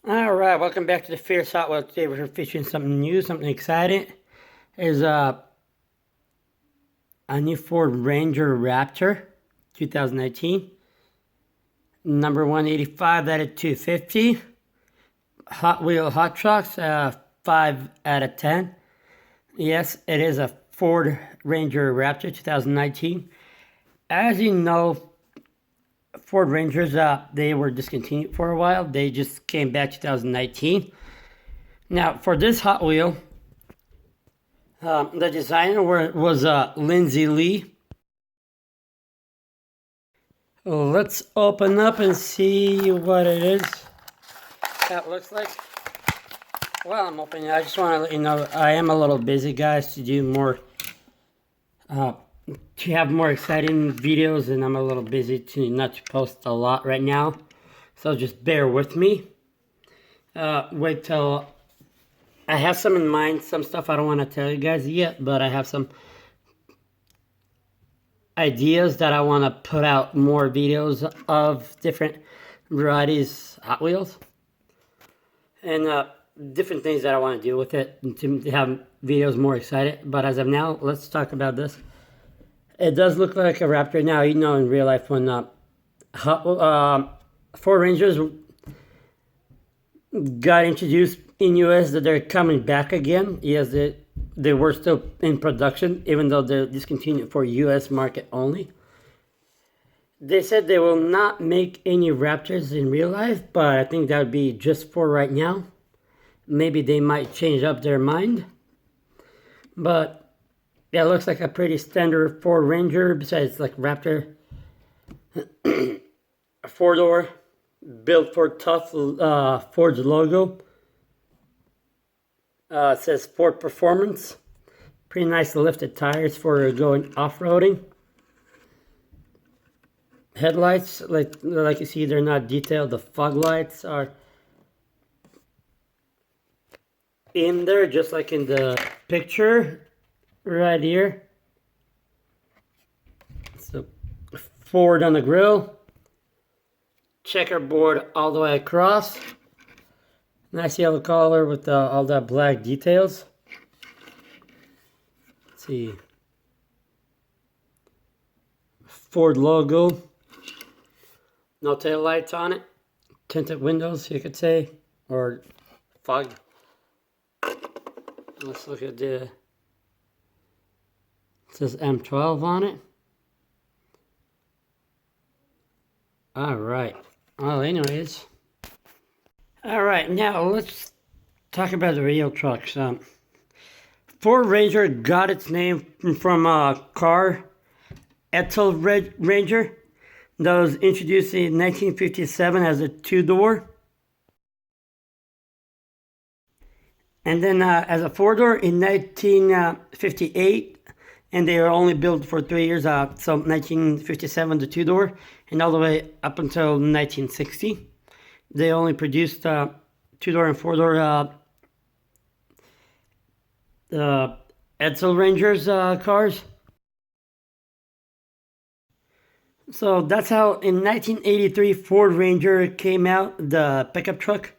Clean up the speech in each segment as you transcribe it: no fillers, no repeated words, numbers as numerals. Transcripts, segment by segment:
Alright, welcome back to the Fierce Hot Wheels. Today we're featuring something new, something exciting. Is a new Ford Ranger Raptor 2019. Number 185 out of 250. Hot Wheel Hot Trucks, 5 out of 10. Yes, it is a Ford Ranger Raptor 2019. As you know, Ford Rangers, they were discontinued for a while. They just came back 2019. Now, for this Hot Wheel, the designer was Lindsay Lee. Let's open up and see what it is. That looks like. Well, I'm opening. I just want to let you know I am a little busy, guys, to do more, to have more exciting videos, and I'm a little busy to not to post a lot right now. So just bear with me. Wait till I have some in mind, some stuff I don't want to tell you guys yet, but I have some ideas that I want to put out more videos of different varieties Hot Wheels and different things that I want to do with it and to have videos more excited. But as of now, let's talk about this. It does look like a Raptor. Now, you know, in real life when Ford Rangers got introduced in US, that they're coming back again. Yes, they were still in production, even though they're discontinued for US market only. They said they will not make any Raptors in real life, but I think that would be just for right now. Maybe they might change up their mind. But yeah, it looks like a pretty standard Ford Ranger, besides like Raptor. A four-door, built for tough, Ford's logo. It says Ford Performance. Pretty nice lifted tires for going off-roading. Headlights, like you see, they're not detailed. The fog lights are in there, just like in the picture right here. So Ford on the grill. Checkerboard all the way across. Nice yellow color with all that black details. Let's see. Ford logo. No tail lights on it. Tinted windows, you could say. Or fog. Let's look at the... It says M12 on it. Alright. Well, anyways. Alright, now let's talk about the real trucks. Ford Ranger got its name from a car, Ethel Ranger, that was introduced in 1957 as a two-door. And then as a four-door in 1958, and they were only built for 3 years, so 1957 the two-door, and all the way up until 1960. They only produced two-door and four-door Edsel Rangers cars. So that's how in 1983 Ford Ranger came out, the pickup truck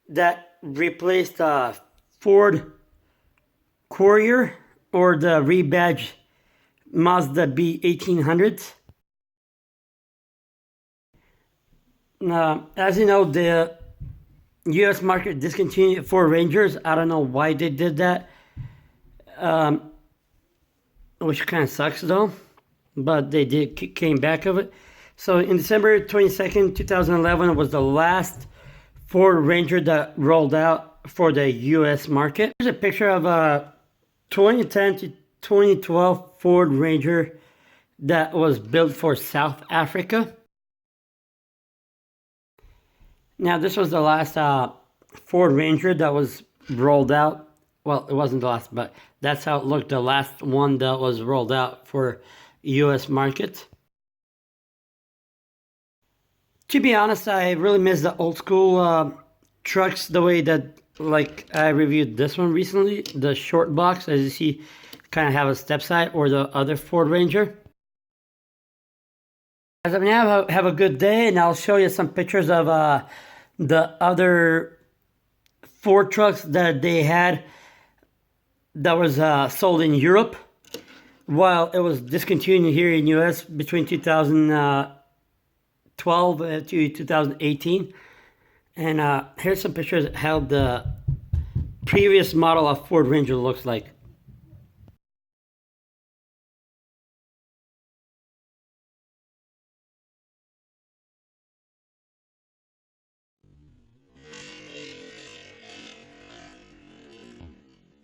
that replaced Ford Courier or the rebadged Mazda B1800s. As you know, the US market discontinued Ford Rangers. I don't know why they did that, which kind of sucks though, but they came back of it. So in December 22nd, 2011 was the last Ford Ranger that rolled out for the US market. Here's a picture of a 2010 to 2012 Ford Ranger that was built for South Africa. Now, this was the last Ford Ranger that was rolled out. Well, it wasn't the last, but that's how it looked. The last one that was rolled out for US market. To be honest, I really miss the old school trucks, the way that, like, I reviewed this one recently. The short box, as you see, kind of have a step side, or the other Ford Ranger. As of now, have a good day, and I'll show you some pictures of the other Ford trucks that they had that was sold in Europe, while it was discontinued here in US between 2012 to 2018. And here's some pictures of how the previous model of Ford Ranger looks like.